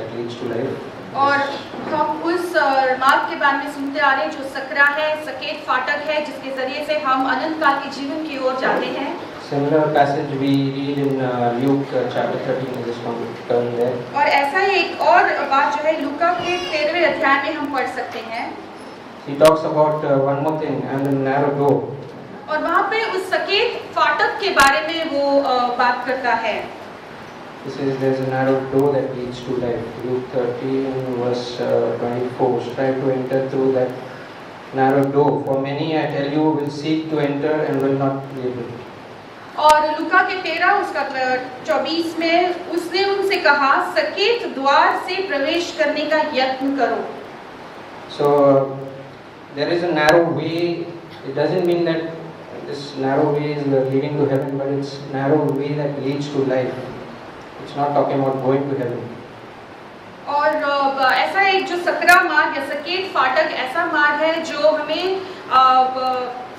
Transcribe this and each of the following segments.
that leads to life. और हम उस मार्ग के बारे में सुनते आ रहे हैं जो सकरा है, सकेत फाटक है, जिसके जरिए से हम अनंत काल के जीवन की ओर जाते हैं। Similar passage we read in Luke chapter 13. I just want to turn there. और ऐसा ही एक और बात जो है लूका के 13वें अध्याय में हम पढ़ सकते हैं। He talks about one more thing, and the narrow door. और वहाँ पे उस सकेत फाटक के बारे में वो बात करता है। He says there's a narrow door that leads to life. Luke 13 verse 24. Strive to enter through that narrow door. For many, I tell you, will seek to enter and will not be able. और लूका के 13 उसका 24 में उसने उनसे कहा, सकेत द्वार से प्रवेश करने का यत्न करो। So there is a narrow way. It doesn't mean that this narrow way is leading to heaven, but it's narrow way that leads to life. It's not talking about going to heaven. और ऐसा एक जो सकरा मार्ग या सकेत फाटक ऐसा मार्ग है जो हमें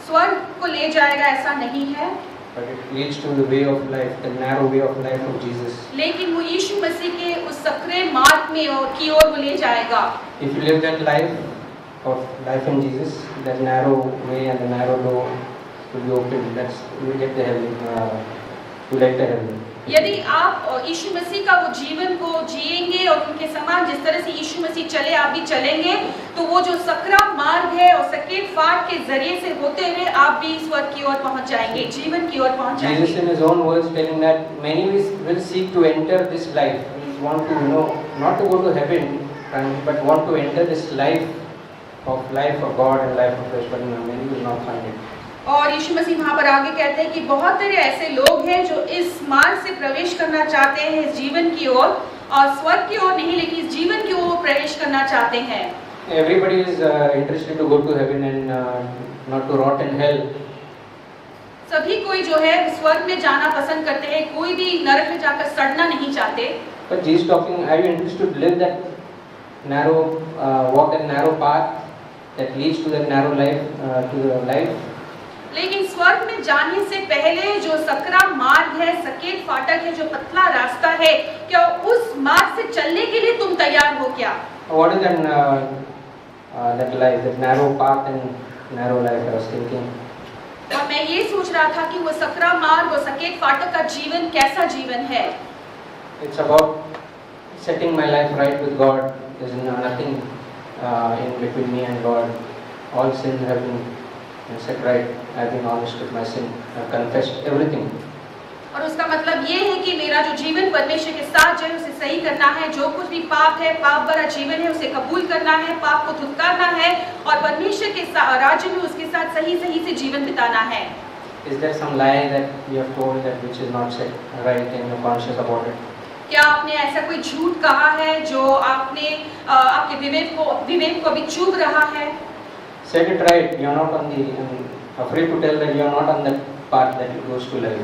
स्वर्ग को ले जाएगा, ऐसा नहीं है। But it leads to the way of life, the narrow way of life of Jesus. लेकिन वो यीशु मसीह के उस सकरे मार्ग में की ओर वो ले जाएगा। If you live that life of life in Jesus, that narrow way and the narrow door will be open. That's you will get the heaven. You like the heaven. यदि आप यीशु मसीह का वो जीवन को जिएंगे और उनके समान जिस तरह से यीशु मसीह चले आप भी चलेंगे, तो वो जो सकरा मार्ग है और सकेत फाटक के जरिए से होते हुए आप भी स्वर्ग की ओर पहुंच जाएंगे, जीवन की ओर पहुंच जाएंगे। Jesus in his own words telling that many will seek to enter this life. Will want to not to go to heaven, but want to enter this life of God and life of flesh, but many will not find it. और यीशु मसीह वहाँ पर आगे कहते हैं कि बहुत सारे ऐसे लोग हैं जो इस मार्ग से प्रवेश करना चाहते हैं इस जीवन की ओर, और स्वर्ग की ओर नहीं लेकिन इस जीवन की ओर प्रवेश करना चाहते हैं। Everybody is interested to go to heaven and not to rot in hell. सभी कोई जो है स्वर्ग में जाना पसंद करते हैं, कोई भी नरक में जाकर सड़ना नहीं चाहते। But Jesus talking, are you interested to live that narrow, walk that narrow path that leads to that narrow life, to the life? लेकिन स्वर्ग में जाने से पहले जो सकरा मार्ग है, सकेत फाटक है, जो पतला रास्ता है, क्या उस मार्ग से चलने के लिए तुम तैयार हो क्या? What is that life, that narrow path and narrow life? I was thinking. और मैं ये सोच रहा था कि वो सकरा मार्ग और सकेत फाटक का जीवन कैसा जीवन है? It's about setting my life right with God. There's nothing in between me and God. All sins have been set right. I've been honest with my sin. I've confessed everything. और उसका मतलब ये है कि मेरा जो जीवन परमेश्वर के साथ जो है उसे सही करना है, जो कुछ भी पाप है, पाप भरा जीवन है, उसे कबूल करना है, पाप को धुतकारना है और परमेश्वर के राज्य में उसके साथ सही से जीवन बिताना है। Is there some lie that you have told that which is not set right and you're conscious about it? क्या आपने ऐसा कोई झूठ कहा है जो आपने आपके विवेक को अभी चुभ रहा है? Set it right. You're not on the. I'm afraid to tell that you're not on that path that goes to life.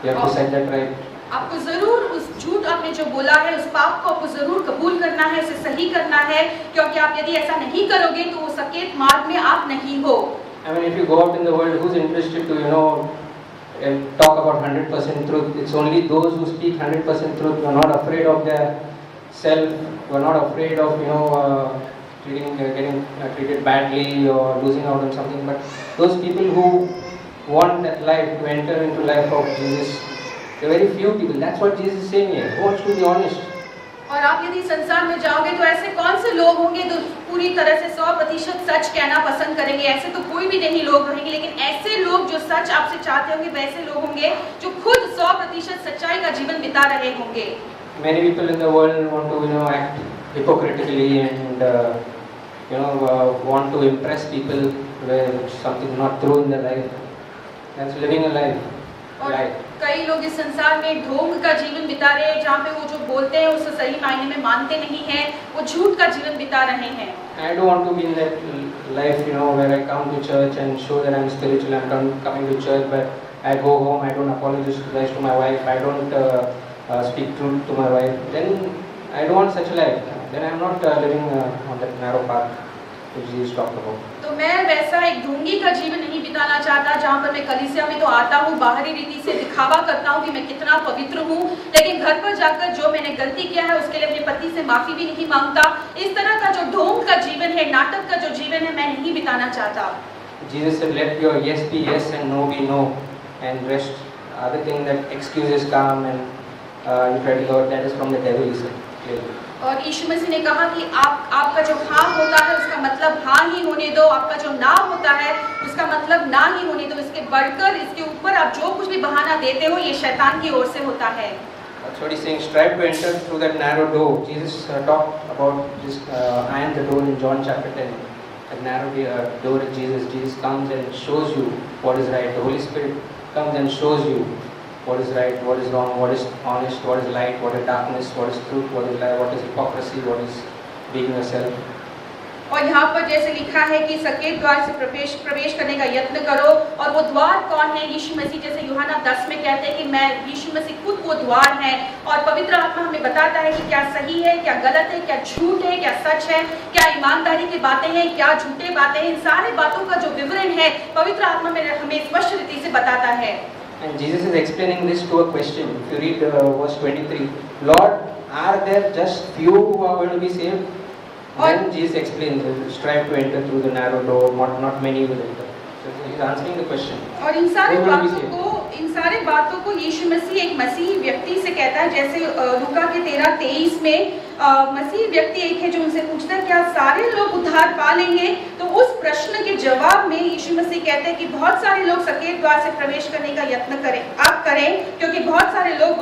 You have to set that right. आपको जरूर उस झूठ आपने जो बोला है उस पाप को आपको जरूर कबूल करना है, उसे सही करना है, क्योंकि आप यदि ऐसा नहीं करोगे तो वो सकेत मार्ग में आप नहीं हो। I mean, if you go out in the world, who's interested to talk about 100% truth? It's only those who speak 100% truth. Who are not afraid of their self. Who are not afraid of getting treated badly or losing out on something. But those people who want that life to enter into life of Jesus, there are very few people. That's what Jesus is saying here. Who wants to be honest? और आप यदि संसार में जाओगे तो ऐसे कौन से लोग होंगे जो पूरी तरह से 100% सच कहना पसंद करेंगे? ऐसे तो कोई भी नहीं लोग रहेंगे, लेकिन ऐसे लोग जो सच आपसे चाहते होंगे वैसे लोग होंगे जो खुद 100% सच्चाई का जीवन बिता रहे होंगे। Many people in the world want to act hypocritically and want to impress people where something not true in their life. That's living a life. और कई लोग इस संसार में ढोंग का जीवन बिता रहे हैं, जहाँ पे वो जो बोलते हैं उसे सही मायने में मानते नहीं हैं, वो झूठ का जीवन बिता रहे हैं। I don't want to be in that life, where I come to church and show that I'm spiritual. I'm coming to church, but I go home. I don't apologize to my wife. I don't speak truth to my wife. Then I don't want such a life. Then I'm not living on that narrow path which Jesus talked about. तो मैं वैसा एक ढोंगी का जीवन नहीं बिताना चाहता जहाँ पर मैं कलीसिया में तो आता हूँ, बाहरी रीति से दिखावा करता हूँ कि मैं कितना पवित्र हूँ, लेकिन घर पर जाकर जो मैंने गलती किया है उसके लिए अपने पति से माफी भी नहीं मांगता। इस तरह का जो ढोंग का जीवन है, नाटक का जो जीवन है, मैं नहीं बिताना चाहता। Jesus said, let your yes be yes and no be no, and rest other thing that excuses come and you try to Lord, that is from the devil, he said clearly. और यीशु मसीह ने कहा कि आपका जो हाँ होता है उसका मतलब हाँ ही होने दो, आपका जो ना होता है उसका मतलब ना ही होने दो। इसके बढ़कर इसके ऊपर आप जो कुछ भी बहाना देते हो ये शैतान की ओर से होता है। That's what he's saying. Strive to enter through that narrow door. Jesus talked about this. I am the door in John chapter 10. That narrow door is Jesus. Jesus comes and shows you what is right. The Holy Spirit comes and shows you what is right, what is wrong, what is honest, what is light, what is darkness, what is truth, what is lie, what is hypocrisy, what is being yourself. और यहाँ पर जैसे लिखा है कि सकेत द्वार से प्रवेश करने का यत्न करो। और वो द्वार कौन है? यीशु मसीह। जैसे यूहन्ना 10 में कहते हैं कि मैं यीशु मसीह खुद वो द्वार है। और पवित्र आत्मा हमें बताता है कि क्या सही है, क्या गलत है, क्या झूठ है, क्या सच है, क्या ईमानदारी की बातें हैं, क्या झूठे बातें हैं। इन सारे बातों का जो विवरण है पवित्र आत्मा में हमें स्पष्ट रीति से बताता है। And Jesus is explaining this to a question. If you read verse 23, Lord, are there just few who are going to be saved? Then Jesus explains, strive to enter through the narrow door, not many will enter. So he's answering the question. और इन सारे बातों को यीशु मसीह एक मसीही व्यक्ति से कहता है। जैसे लूका के 13:23 में मसीही व्यक्ति एक है जो उनसे पूछता है क्या सारे लोग उद्धार पा लेंगे? तो उस प्रश्न के जवाब में यीशु मसीह कहते हैं कि बहुत सारे लोग सकेत द्वार से प्रवेश करने का यत्न करें, क्योंकि बहुत सारे लोग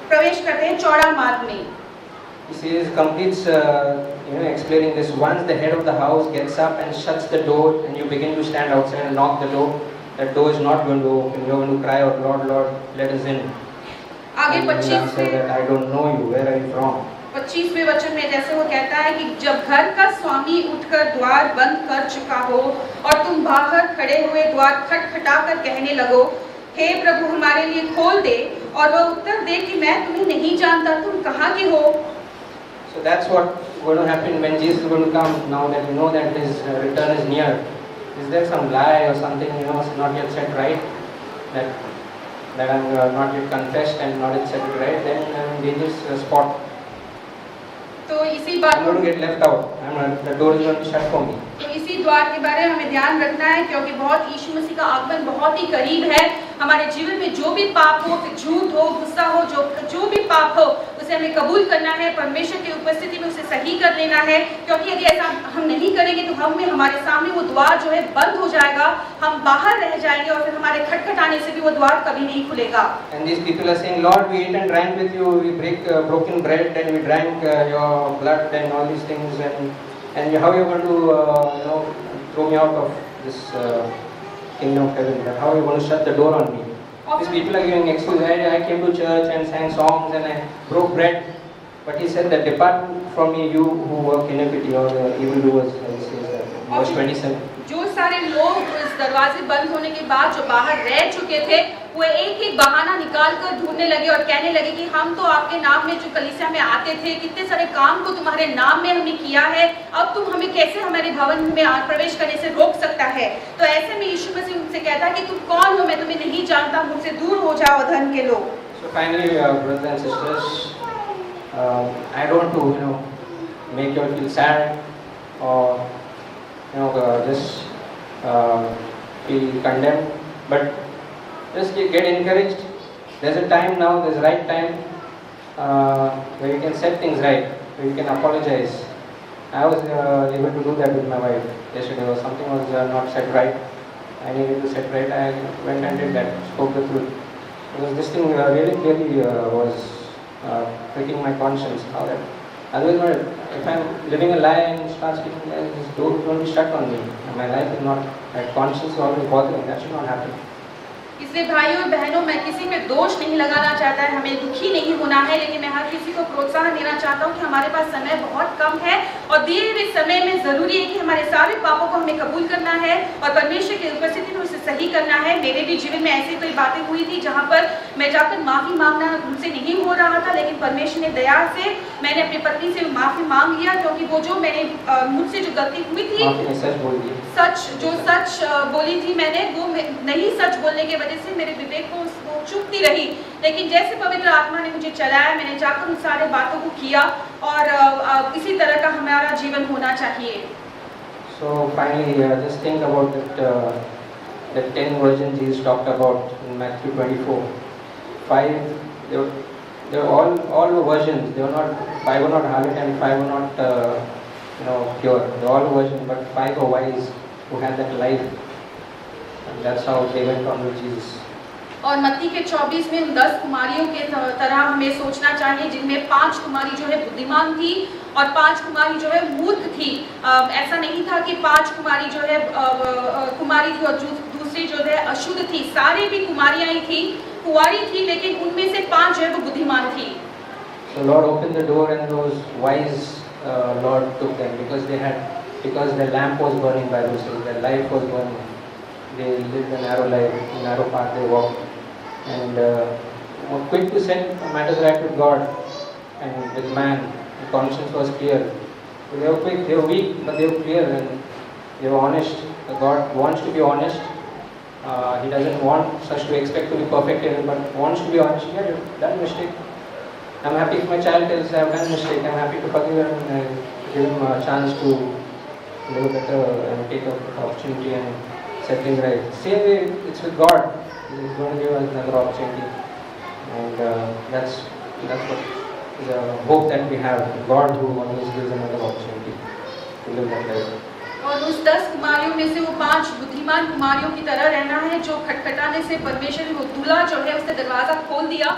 प्रवेश करते हैं चौड़ा मार्ग में। He says, completes explaining this. Once the head of the house gets up and shuts the door, and you begin to stand outside and knock the door, that door is not going to open. You are going to cry out, Lord, Lord, let us in. आगे and he will answer that I don't know you. Where are you from? 25वें वचन में जैसे वो कहता है कि जब घर का स्वामी उठकर द्वार बंद कर चुका हो और तुम बाहर खड़े हुए द्वार खटखटाकर कहने लगो, हे प्रभु हमारे लिए खोल दे, और वह उत्तर दे कि मैं तुम्हें नहीं जानता, तुम कहाँ के हो। So that's what going to happen when Jesus is going to come. Now that we know that his return is near, is there some lie or something not yet set right, that I'm not yet confessed and not yet set right? Then I'm in dangerous spot. तो इसी बात I'm going to get left out. The door is going to be shut for me. तो इसी द्वार के बारे में हमें ध्यान रखना है, क्योंकि बहुत यीशु मसीह का आगमन बहुत ही करीब है। हमारे जीवन में जो भी पाप हो, फिर झूठ हो, गुस्सा हो, जो भी पाप हो, उसे हमें कबूल करना है, परमेश्वर की उपस्थिति में उसे सही कर लेना है। क्योंकि यदि ऐसा हम नहीं करेंगे तो हमारे सामने वो द्वार जो है बंद हो जाएगा, हम बाहर रह जाएंगे और फिर हमारे खटखटाने से भी वो द्वार कभी नहीं खुलेगा। And these people are saying, Lord, we ate and drank with you, we broken bread and we drank your blood and all these things, and how you are going to throw me out of this kingdom of heaven? How are you going to shut the door on me? These people are giving excuses. I came to church and sang songs and I broke bread, but he said that depart from me, you who work iniquity or evildoers. He says that. Verse 27. जो सारे लोग इस दरवाजे बंद होने के बाद जो बाहर रह चुके थे, वो एक एक बहाना निकाल कर ढूंढने लगे और कहने लगे कि हम तो आपके नाम में जो कलीसिया में आते थे, कितने सारे काम को तुम्हारे नाम में हमने किया है, अब तुम हमें कैसे हमारे भवन में प्रवेश करने से रोक सकता है? तो ऐसे में यीशु मसीह उनसे कहता है कि तुम कौन हो, मैं तुम्हें नहीं जानता, मुझसे दूर हो जाओ अधर्म के लोग। So finally, brothers and sisters, I don't want to make you feel sad or just feel condemned, but just get encouraged. There's a time now, there's a right time where you can set things right, where you can apologize. I was able to do that with my wife yesterday. Something was not set right. I needed to set right. I went and did that, spoke the truth. Because this thing really clearly was pricking my conscience. How that? Otherwise, if I'm living a lie and start speaking, this door will be shut on me. And my life is not, that conscience is always bothering. That should not happen. इसलिए भाइयों और बहनों, मैं किसी में दोष नहीं लगाना चाहता है, हमें दुखी नहीं होना है, लेकिन मैं हर किसी को प्रोत्साहन देना चाहता हूँ कि हमारे पास समय बहुत कम है और दिए हुए समय में जरूरी है कि हमारे सारे पापों को हमें कबूल करना है और परमेश्वर की उपस्थिति में उसे सही करना है। मेरे भी जीवन में ऐसी कोई बातें हुई थी जहां पर मैं जाकर माफी मांगना मुझसे नहीं हो रहा था, लेकिन परमेश्वर ने दया से मैंने अपनी पत्नी से माफी मांग लिया, क्योंकि वो जो मैंने मुझसे जो गलती हुई थी, सच बोली थी मैंने, वो नहीं सच बोलने की वजह से मेरे विवेक को वो चुपती रही। लेकिन जैसे पवित्र आत्मा ने मुझे चलाया, मैंने जाकर उन सारे बातों को किया और इसी तरह का हमारा जीवन होना चाहिए। So finally, just think about the 10 virgins Jesus talked about in Matthew 24. 5, they were all were virgins. They were not, 5 were not harlot and 5 were not pure. They all were virgins, but 5 were wise who had that life, and that's how they went on with Jesus. और मत्ती के 24 में उन 10 कुमारियों के तरह हमें सोचना चाहिए, जिनमें 5 कुमारी जो है बुद्धिमान थी और 5 कुमारी जो है मूर्ख थी। ऐसा नहीं था कि 5 कुमारी जो है कुमारी थी और दूसरी जो है अशुद्ध थी। सारी भी कुमारियां ही थी, कुंवारी थी, लेकिन उनमें से 5 जो है वो बुद्धिमान थी। So Lord opened the door and those wise Lord took them because their lamp was burning by those days, their life was burning. They lived a narrow life, a narrow path they walked, and were quick to set matters right with God and with man. The conscience was clear. They were quick, they were weak, but they were clear and they were honest. God wants to be honest. He doesn't want us to expect to be perfect, but wants to be honest. Yeah, you've done a mistake. I'm happy if my child tells I've done a mistake. I'm happy to forgive him and give him a chance to live better and take an opportunity and set things right. Same way, it's with God. He's going to give us another opportunity, and that's what the hope that we have. God who always gives another opportunity to live that life. और उस 10 कुमारियों में से वो 5 बुद्धिमान कुमारियों की तरह रहना है, जो खटखटाने से परमेश्वर ने वो दूल्हा जो है उसने दरवाजा खोल दिया